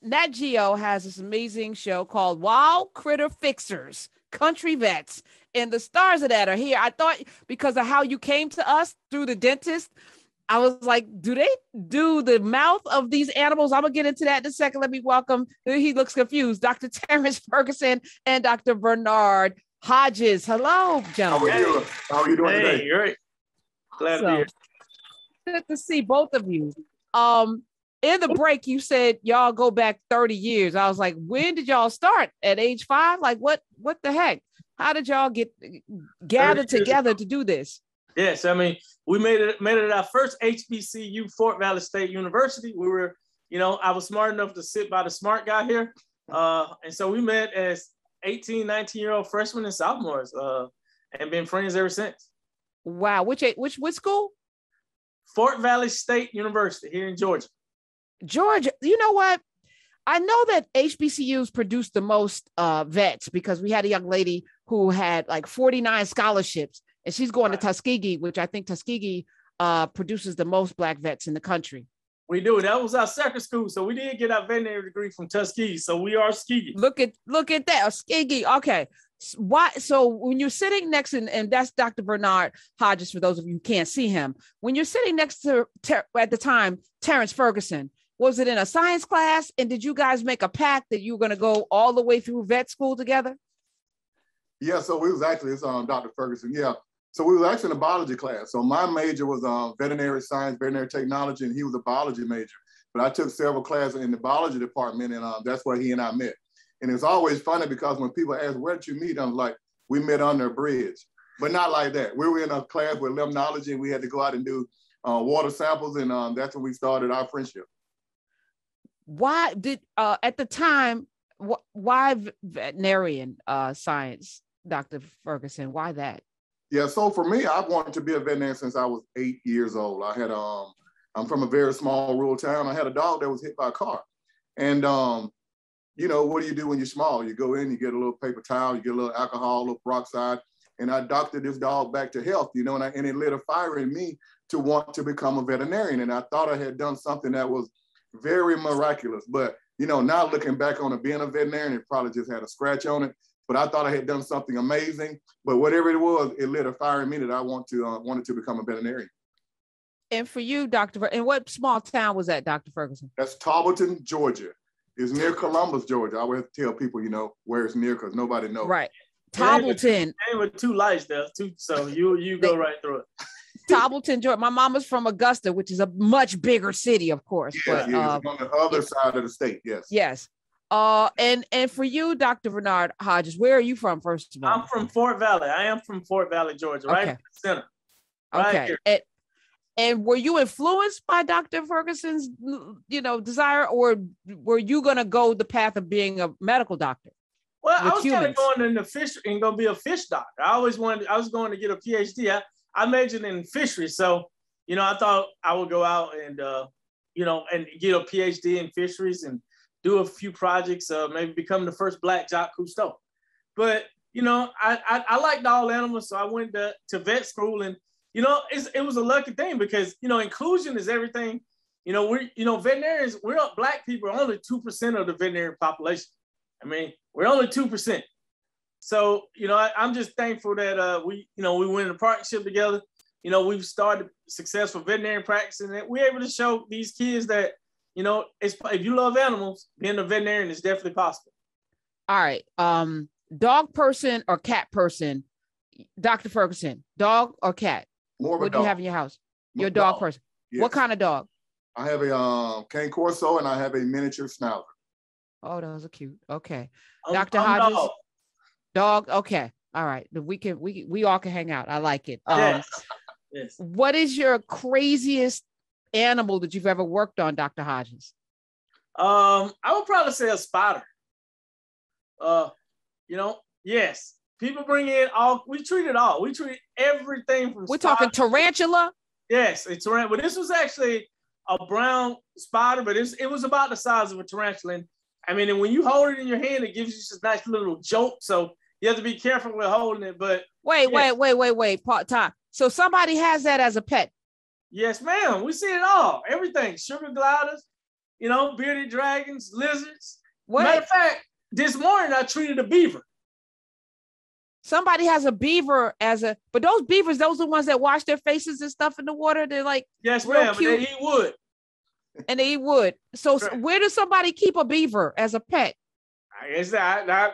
Nat Geo has this amazing show called Wild Critter Fixers, Country Vets. And the stars of that are here. I thought because of how you came to us through the dentist, I was like, do they do the mouth of these animals? I'm going to get into that in a second. Let me welcome, he looks confused, Dr. Terrence Ferguson and Dr. Bernard Hodges. Hello, gentlemen. How are you doing today? You're right. Glad to be here. Good to see both of you. In the break, you said y'all go back 30 years. I was like, when did y'all start? At age 5? Like, what the heck? How did y'all get gathered together to do this? Yes, I mean, we made it at our first HBCU, Fort Valley State University. We were, I was smart enough to sit by the smart guy here. And so we met as 18, 19-year-old freshmen and sophomores and been friends ever since. Wow. Which school? Fort Valley State University here in Georgia. Georgia, you know what? I know that HBCUs produce the most vets because we had a young lady who had like 49 scholarships and she's going to Tuskegee, which I think Tuskegee produces the most Black vets in the country. We do. That was our second school. So we did get our veterinary degree from Tuskegee. So we are Tuskegee. Look at that. Tuskegee. Okay. Why? So when you're sitting next and that's Dr. Vernard Hodges, for those of you who can't see him, when you're sitting next to, at the time, Terrence Ferguson, was it in a science class? And did you guys make a pact that you were going to go all the way through vet school together? Yeah, so we was actually, it's Dr. Ferguson. Yeah. So we was actually in a biology class. So my major was veterinary science, veterinary technology, and he was a biology major. But I took several classes in the biology department, and that's where he and I met. And it's always funny because when people ask, where did you meet? I'm like, we met under a bridge, but not like that. We were in a class with limnology, and we had to go out and do water samples, and that's when we started our friendship. Why did, at the time, why veterinarian science, Dr. Ferguson? Why that? Yeah, so for me, I've wanted to be a veterinarian since I was 8 years old. I had, I'm from a very small rural town. I had a dog that was hit by a car. And, what do you do when you're small? You go in, you get a little paper towel, you get a little alcohol, a little peroxide, and I doctored this dog back to health, and it lit a fire in me to want to become a veterinarian. And I thought I had done something that was very miraculous. But, now looking back on it, being a veterinarian, it probably just had a scratch on it. But I thought I had done something amazing. But whatever it was, it lit a fire in me that I wanted to become a veterinarian. And for you, and what small town was that, Dr. Ferguson? That's Tarleton, Georgia. It's near Columbus, Georgia. I always tell people, where it's near because nobody knows. Right. Tarleton. And with two lights there, so you go right through it. Tarleton, Georgia. My mom is from Augusta, which is a much bigger city, of course. Yeah, it's on the other side of the state. Yes. Yes. And for you, Dr. Vernard Hodges, where are you from, first of all? I'm from Fort Valley. I am from Fort Valley, Georgia, right in the center. Right here. And were you influenced by Dr. Ferguson's, desire, or were you going to go the path of being a medical doctor? Well, I was kind of going in the fish and going to be a fish doctor. I was going to get a PhD. I majored in fisheries. So, I thought I would go out and, and get a PhD in fisheries and do a few projects, maybe become the first Black Jacques Cousteau. But, I liked all animals. So I went to vet school and, it was a lucky thing because, inclusion is everything. Veterinarians, Black people are only 2% of the veterinary population. I mean, we're only 2%. So, I'm just thankful that we went in a partnership together. We've started successful veterinary practice and that we're able to show these kids that, if you love animals, being a veterinarian is definitely possible. All right. Dog person or cat person? Dr. Ferguson, dog or cat? More of a what dog. Do you have in your house? You're a dog person. Yes. What kind of dog? I have a cane corso and I have a miniature schnauzer. Oh, those are cute. Okay. Dr. Hodges? Dog. Okay. All right. We all can hang out. I like it. Yes. What is your craziest animal that you've ever worked on, Dr. Hodges? I would probably say a spider. Yes. People bring in we treat it all. We treat everything from We're talking tarantula? Yes, it's tarantula. But this was actually a brown spider, but it was about the size of a tarantula. And when you hold it in your hand, it gives you just a nice little jolt. So you have to be careful with holding it. But wait. Part time. So somebody has that as a pet? Yes, ma'am. We see it all. Everything. Sugar gliders. you know, bearded dragons, lizards. What? Matter of fact, this morning I treated a beaver. Somebody has a beaver but those beavers, those are the ones that wash their faces and stuff in the water. They're like, yes, ma'am, but they eat wood. And they eat wood. So Right. Where does somebody keep a beaver as a pet? I guess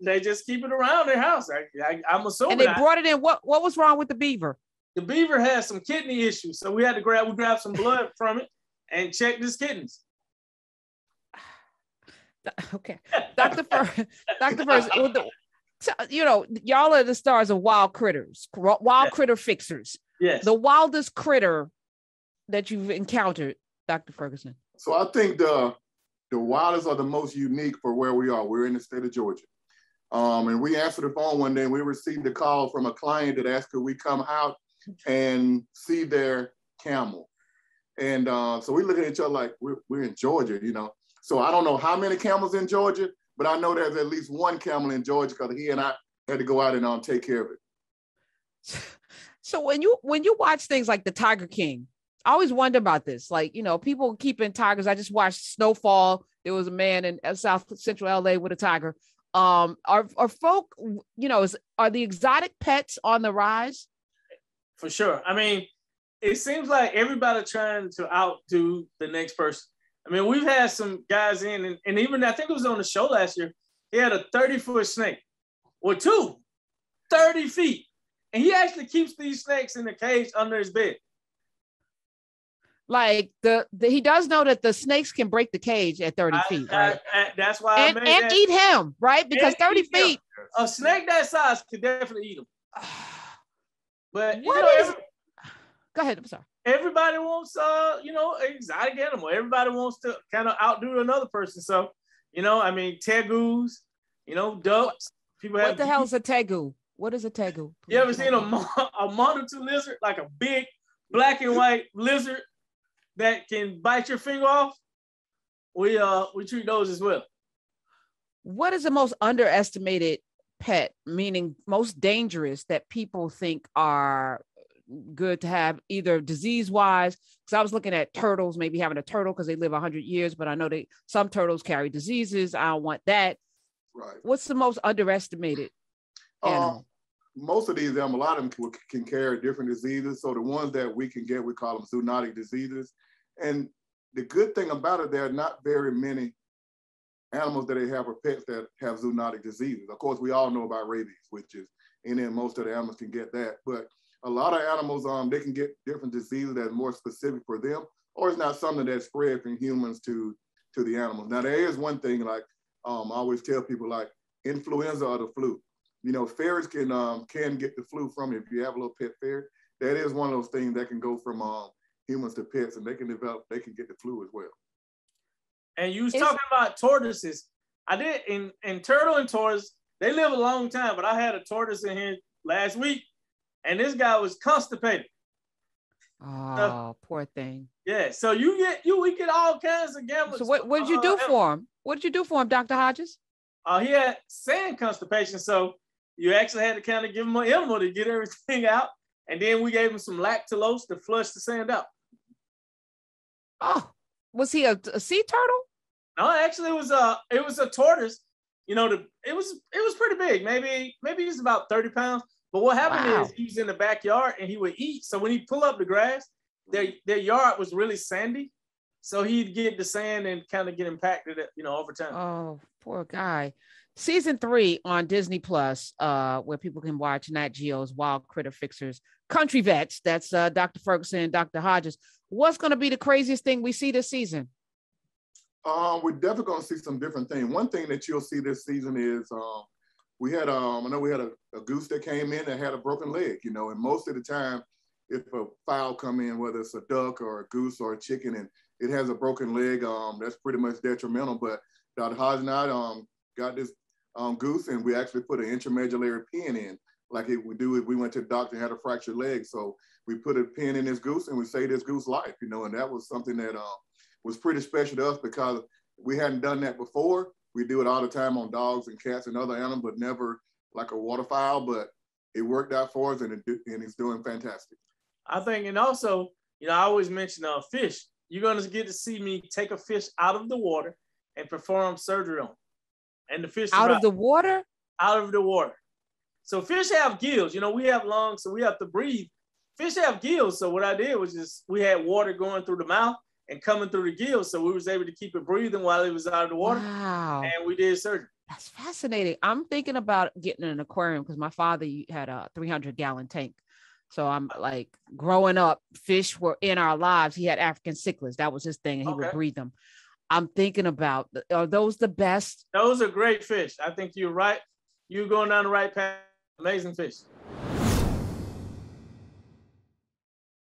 they just keep it around their house. I'm assuming. And they brought it in. What was wrong with the beaver? The beaver has some kidney issues, so we had to grab some blood from it and check his kidneys. Okay, Dr. Ferguson, you know, y'all are the stars of Wild Critters, Wild Critter Fixers. Yes. The wildest critter that you've encountered, Dr. Ferguson. So I think the wildest are the most unique for where we are. We're in the state of Georgia. And we answered the phone one day and we received a call from a client that asked could we come out and see their camel. And so we look at each other like we're in Georgia, you know. So I don't know how many camels in Georgia, but I know there's at least one camel in Georgia because he and I had to go out and take care of it. So when you watch things like the Tiger King, I always wonder about this. Like, you know, people keeping tigers. I just watched Snowfall. There was a man in South Central LA with a tiger. Are folk, you know, are the exotic pets on the rise? For sure. I mean, it seems like everybody trying to outdo the next person. I mean, we've had some guys in, and even I think it was on the show last year, he had a 30-foot snake, or 30 feet. And he actually keeps these snakes in the cage under his bed. Like he does know that the snakes can break the cage at 30 feet, right? That's why and eat him, right? Because 30 feet. A snake that size could definitely eat him. But go ahead, I'm sorry. Everybody wants you know, an exotic animal. Everybody wants to kind of outdo another person. So, you know, I mean, tegus, you know, ducks. What the hell is a tegu? What is a tegu? You ever seen a monitor lizard, like a big black and white lizard that can bite your finger off? We treat those as well. What is the most underestimated pet, meaning most dangerous, that people think are good to have, either disease-wise? Because I was looking at turtles, maybe having a turtle because they live 100 years, but I know some turtles carry diseases. I don't want that. Right. What's the most underestimated animal? Most of these animals, a lot of them can carry different diseases. So the ones that we can get, we call them zoonotic diseases. And the good thing about it, there are not very many animals that they have or pets that have zoonotic diseases. Of course, we all know about rabies, which is, and then most of the animals can get that. But a lot of animals, they can get different diseases that are more specific for them, or it's not something that's spread from humans to the animals. Now, there is one thing, like I always tell people, like influenza or the flu. You know, ferrets can get the flu from it. If you have a little pet ferret, that is one of those things that can go from humans to pets, and they can get the flu as well. And you was talking about tortoises. I did in turtle and tortoise, they live a long time, but I had a tortoise in here last week, and this guy was constipated. Oh, poor thing. Yeah, so we get all kinds of gamblers. So what did you do for him? What did you do for him, Dr. Hodges? He had sand constipation, so you actually had to kind of give him an enema to get everything out, and then we gave him some lactulose to flush the sand out. Oh, was he a sea turtle? No, actually, it was a tortoise. You know, it was pretty big. Maybe he's about 30 pounds. But what happened is he was in the backyard and he would eat. So when he pull up the grass, their yard was really sandy. So he'd get the sand and kind of get impacted, over time. Oh, poor guy. Season 3 on Disney Plus, where people can watch Nat Geo's Wild Critter Fixers, Country Vets. That's Dr. Ferguson and Dr. Hodges. What's going to be the craziest thing we see this season? We're definitely going to see some different things. One thing that you'll see this season is we had I know we had a goose that came in that had a broken leg, and most of the time, if a fowl come in, whether it's a duck or a goose or a chicken, and it has a broken leg, that's pretty much detrimental. But Dr. Hodges and I got this goose, and we actually put an intramedullary pin in, like we do if we went to the doctor and had a fractured leg. So we put a pin in this goose, and we saved this goose life, and that was something that was pretty special to us because we hadn't done that before. We do it all the time on dogs and cats and other animals, but never like a waterfowl. But it worked out for us, and it's doing fantastic. I think, and also, I always mention fish. you're going to get to see me take a fish out of the water and perform surgery on it. And the fish out of the water? Out of the water. So fish have gills. You know, we have lungs, so we have to breathe. Fish have gills. So what I did was just, we had water going through the mouth and coming through the gills. So we was able to keep it breathing while it was out of the water. Wow. And we did surgery. That's fascinating. I'm thinking about getting an aquarium because my father had a 300-gallon tank. So I'm like, growing up, fish were in our lives. He had African cichlids. That was his thing. And he would breed them. I'm thinking about, are those the best? Those are great fish. I think you're right. You're going down the right path. Amazing fish.